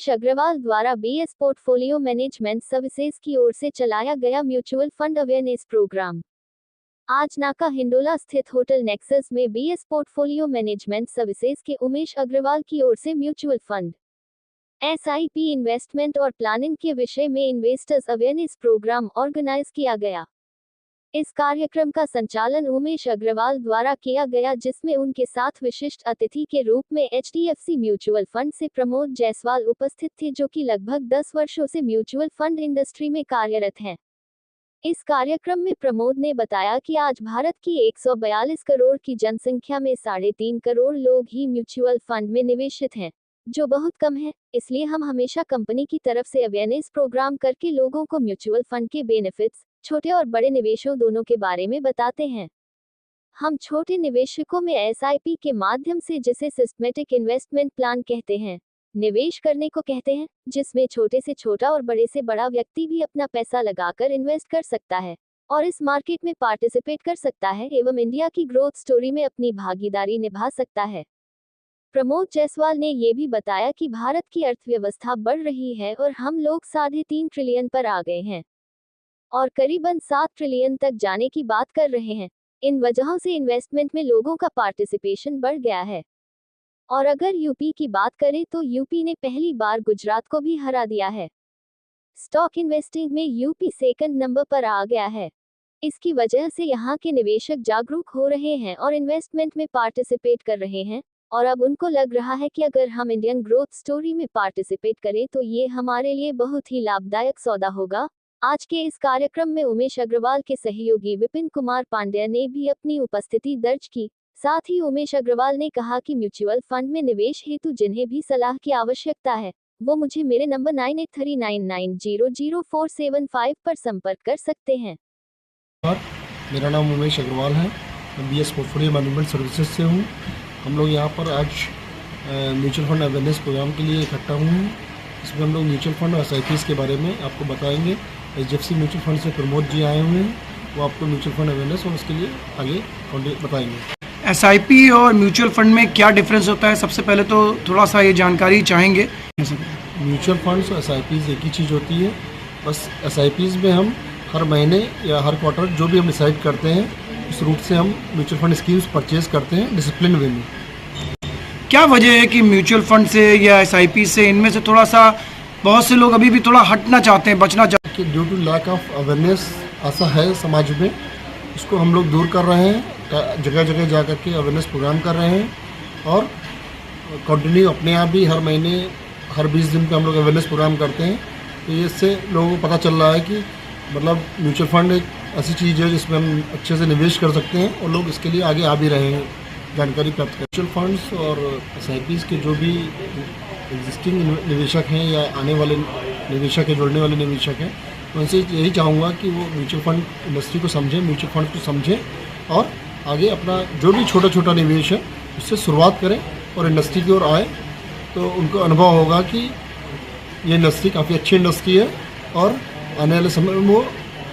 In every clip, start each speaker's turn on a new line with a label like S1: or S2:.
S1: उमेश अग्रवाल द्वारा BS portfolio management services की ओर से चलाया गया म्यूचुअल फंड अवेयरनेस प्रोग्राम आज नाका हिंडोला स्थित होटल नेक्सस में बीएस पोर्टफोलियो मैनेजमेंट सर्विसेज के उमेश अग्रवाल की ओर से म्यूचुअल फंड एसआईपी इन्वेस्टमेंट और प्लानिंग के विषय में इन्वेस्टर्स अवेयरनेस प्रोग्राम ऑर्गेनाइज किया गया। इस कार्यक्रम का संचालन उमेश अग्रवाल द्वारा किया गया, जिसमें उनके साथ विशिष्ट अतिथि के रूप में एचडीएफसी म्यूचुअल फंड से प्रमोद जायसवाल उपस्थित थे, जो कि लगभग 10 वर्षों से म्यूचुअल फंड इंडस्ट्री में कार्यरत हैं। इस कार्यक्रम में प्रमोद ने बताया कि आज भारत की 142 करोड़ की जनसंख्या में 3.5 करोड़ लोग ही म्यूचुअल फंड में निवेशित हैं, जो बहुत कम है। इसलिए हम हमेशा कंपनी की तरफ से अवेयरनेस प्रोग्राम करके लोगों को म्यूचुअल फंड के बेनिफिट्स, छोटे और बड़े निवेशों दोनों के बारे में बताते हैं। हम छोटे निवेशकों में एसआईपी के माध्यम से, जिसे सिस्टमेटिक इन्वेस्टमेंट प्लान कहते हैं, निवेश करने को कहते हैं, जिसमें छोटे से छोटा और बड़े से बड़ा व्यक्ति भी अपना पैसा लगाकर इन्वेस्ट कर सकता है और इस मार्केट में पार्टिसिपेट कर सकता है एवं इंडिया की ग्रोथ स्टोरी में अपनी भागीदारी निभा सकता है। प्रमोद जायसवाल ने ये भी बताया कि भारत की अर्थव्यवस्था बढ़ रही है और हम लोग 3.5 ट्रिलियन पर आ गए हैं और करीबन 7 ट्रिलियन तक जाने की बात कर रहे हैं। इन वजहों से इन्वेस्टमेंट में लोगों का पार्टिसिपेशन बढ़ गया है। और अगर यूपी की बात करें तो यूपी ने पहली बार गुजरात को भी हरा दिया है। स्टॉक इन्वेस्टिंग में यूपी सेकंड नंबर पर आ गया है। इसकी वजह से यहाँ के निवेशक जागरूक हो रहे हैं और इन्वेस्टमेंट में पार्टिसिपेट कर रहे हैं और अब उनको लग रहा है कि अगर हम इंडियन ग्रोथ स्टोरी में पार्टिसिपेट करें तो ये हमारे लिए बहुत ही लाभदायक सौदा होगा। आज के इस कार्यक्रम में उमेश अग्रवाल के सहयोगी विपिन कुमार पांड्या ने भी अपनी उपस्थिति दर्ज की। साथ ही उमेश अग्रवाल ने कहा कि म्यूचुअल फंड में निवेश हेतु जिन्हें भी सलाह की आवश्यकता है, वो मुझे मेरे नंबर 9839900475 पर संपर्क कर सकते हैं।
S2: मेरा नाम उमेश अग्रवाल है, मैं बीएस पोर्टफोलियो मैनेजमेंट सर्विसेज से हूँ। हम लोग यहाँ पर आज म्यूचुअल फंड अवेयरनेस प्रोग्राम के लिए इकट्ठा हुए हैं। इसमें हम लोग म्यूचुअल फंड और एसआईपीज़ के बारे में आपको बताएंगे। एचडीएफसी म्यूचुअल फंड से प्रमोद जी आए हुए हैं, वो आपको म्यूचुअल फंड अवेयरनेस और उसके लिए आगे बताएंगे।
S3: एसआईपी और म्यूचुअल फंड में क्या डिफरेंस होता है, सबसे पहले तो थोड़ा सा ये जानकारी चाहेंगे।
S2: म्यूचुअल फंड्स और एसआईपीज़ एक ही चीज़ होती है, बस एसआईपीज़ में हम हर महीने या हर क्वार्टर जो भी हम डिसाइड करते हैं उस रूट से हम म्यूचुअल फंड स्कीम्स परचेज करते हैं डिसिप्लिन वे में।
S3: क्या वजह है कि म्यूचुअल फंड से या एसआईपी से, इनमें से थोड़ा सा बहुत से लोग अभी भी थोड़ा हटना चाहते हैं, बचना चाहते हैं?
S2: Due to lack of awareness ऐसा है समाज में, उसको हम लोग दूर कर रहे हैं। जगह जगह जा कर के अवेयरनेस प्रोग्राम कर रहे हैं और कंटिन्यू अपने आप भी हर महीने हर 20 दिन पे हम लोग अवेयरनेस प्रोग्राम करते हैं। तो इससे लोगों को पता चल रहा है कि मतलब म्यूचुअल फंड एक ऐसी चीज़ है जिसमें हम अच्छे से निवेश कर सकते हैं और लोग इसके लिए आगे आ भी रहे हैं जानकारी प्राप्त कर। म्यूचुअल फंड्स और एसआईपीज़ के जो भी एग्जिस्टिंग निवेशक हैं या आने वाले निवेशक हैं, जुड़ने वाले निवेशक हैं, उनसे यही चाहूँगा कि वो म्यूचुअल फंड इंडस्ट्री को समझें, म्यूचुअल फंड को समझें और आगे अपना जो भी छोटा छोटा निवेश है उससे शुरुआत करें और इंडस्ट्री की ओर आए, तो उनको अनुभव होगा कि ये इंडस्ट्री काफ़ी अच्छी इंडस्ट्री है और आने वाले समय में वो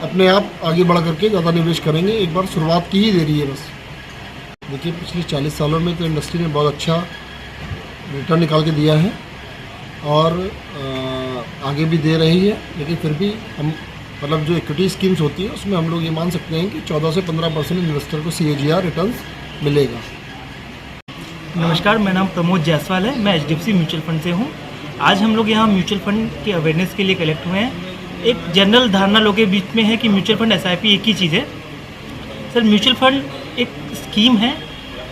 S2: अपने आप आगे बढ़ करके ज़्यादा निवेश करेंगे। एक बार शुरुआत की ही देरी है बस। देखिए, पिछले 40 सालों में तो इंडस्ट्री ने बहुत अच्छा रिटर्न निकाल के दिया है और आगे भी दे रही है, लेकिन फिर भी हम मतलब जो इक्विटी स्कीम्स होती है उसमें हम लोग ये मान सकते हैं कि 14 से 15% इन्वेस्टर को CAGR रिटर्न मिलेगा।
S4: नमस्कार, मेरा नाम प्रमोद जायसवाल है, मैं एचडीएफसी म्यूचुअल फंड से हूँ। आज हम लोग यहाँ म्यूचुअल फंड के अवेयरनेस के लिए कलेक्ट हुए हैं। एक जनरल धारणा लोगों के बीच में है कि म्यूचुअल फंड एसआईपी एक ही चीज़ है। सर, म्यूचुअल फंड एक स्कीम है,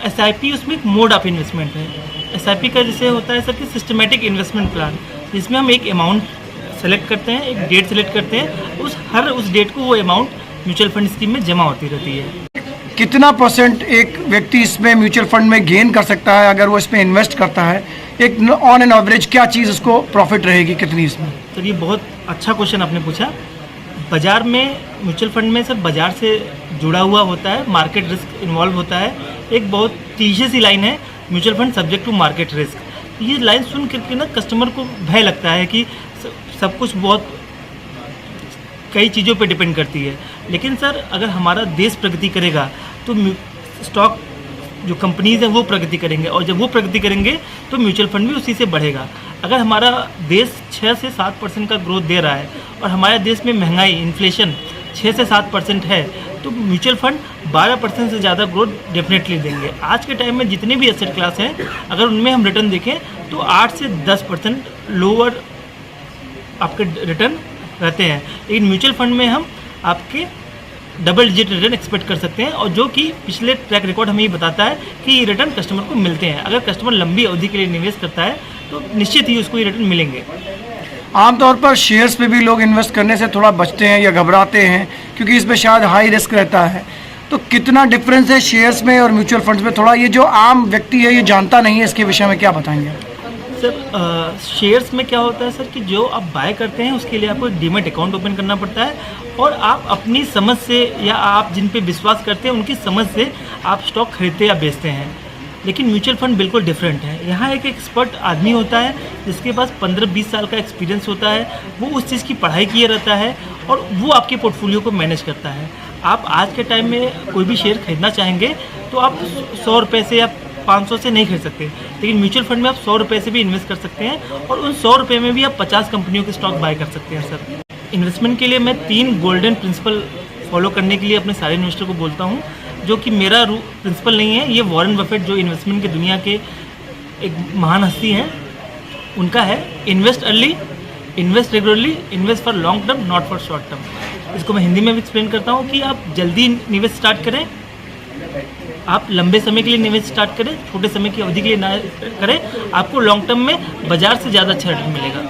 S4: एसआईपी उसमें एक मोड ऑफ इन्वेस्टमेंट है। एसआईपी का जैसे होता है सर कि सिस्टमेटिक इन्वेस्टमेंट प्लान, जिसमें हम एक अमाउंट सेलेक्ट करते हैं, एक डेट सेलेक्ट करते हैं, उस डेट को वो अमाउंट म्यूचुअल फंड स्कीम में जमा होती रहती है।
S3: कितना % एक व्यक्ति इसमें म्यूचुअल फंड में गेन कर सकता है अगर वो इसमें इन्वेस्ट करता है? एक ऑन एन एवरेज क्या चीज़ उसको प्रॉफिट रहेगी, कितनी इसमें?
S4: तो ये बहुत अच्छा क्वेश्चन आपने पूछा। बाज़ार में म्यूचुअल फंड में सर बाज़ार से जुड़ा हुआ होता है, मार्केट रिस्क इन्वॉल्व होता है। एक बहुत तीसरी सी लाइन है, mutual fund subject to market risk. ये लाइन सुन करके ना कस्टमर को भय लगता है कि सब कुछ बहुत कई चीज़ों पे डिपेंड करती है। लेकिन सर, अगर हमारा देश प्रगति करेगा तो स्टॉक जो कंपनीज़ हैं वो प्रगति करेंगे और जब वो प्रगति करेंगे तो म्यूचुअल फंड भी उसी से बढ़ेगा। अगर हमारा देश 6 से 7% का ग्रोथ दे रहा है और हमारे देश में महंगाई इन्फ्लेशन 6 से 7% है, तो म्यूचुअल फंड 12% से ज़्यादा ग्रोथ डेफिनेटली देंगे। आज के टाइम में जितने भी एसेट क्लास हैं, अगर उनमें हम रिटर्न देखें तो 8 से 10% लोअर आपके रिटर्न रहते हैं, लेकिन म्यूचुअल फंड में हम आपके डबल डिजिट रिटर्न एक्सपेक्ट कर सकते हैं, और जो कि पिछले ट्रैक रिकॉर्ड हमें ये बताता है कि ये रिटर्न कस्टमर को मिलते हैं। अगर कस्टमर लंबी अवधि के लिए निवेश करता है तो निश्चित ही उसको ये रिटर्न मिलेंगे।
S3: आमतौर पर शेयर्स पे भी लोग इन्वेस्ट करने से थोड़ा बचते हैं या घबराते हैं, क्योंकि इसमें शायद हाई रिस्क रहता है। तो कितना डिफरेंस है शेयर्स में और म्यूचुअल फंड्स में? थोड़ा ये जो आम व्यक्ति है ये जानता नहीं है, इसके विषय में क्या बताएंगे?
S4: सर, शेयर्स में क्या होता है सर कि जो आप बाय करते हैं उसके लिए आपको एक डीमैट अकाउंट ओपन करना पड़ता है, और आप अपनी समझ से या आप जिन पे विश्वास करते हैं उनकी समझ से आप स्टॉक खरीदते या बेचते हैं। लेकिन म्यूचुअल फंड बिल्कुल डिफरेंट है। यहाँ एक एक्सपर्ट आदमी होता है जिसके पास 15-20 साल का एक्सपीरियंस होता है, वो उस चीज़ की पढ़ाई किए रहता है और वो आपके पोर्टफोलियो को मैनेज करता है। आप आज के टाइम में कोई भी शेयर खरीदना चाहेंगे तो आप 100 रुपये से या 500 से नहीं खरीद सकते, लेकिन म्यूचुअल फंड में आप 100 रुपये से भी इन्वेस्ट कर सकते हैं, और उन 100 रुपये में भी आप 50 कंपनियों के स्टॉक बाय कर सकते हैं। सर, इन्वेस्टमेंट के लिए मैं 3 गोल्डन प्रिंसिपल फॉलो करने के लिए अपने सारे इन्वेस्टर को बोलता हूँ, जो कि मेरा प्रिंसिपल नहीं है, ये वॉरेन बफेट जो इन्वेस्टमेंट की दुनिया के एक महान हस्ती हैं, उनका है। Invest early, invest regularly, invest for long term, not for short term. इसको मैं हिंदी में भी एक्सप्लेन करता हूँ कि आप जल्दी निवेश स्टार्ट करें, आप लंबे समय के लिए निवेश स्टार्ट करें, छोटे समय की अवधि के लिए ना करें, आपको लॉन्ग टर्म में बाजार से ज़्यादा अच्छा रिटर्न मिलेगा।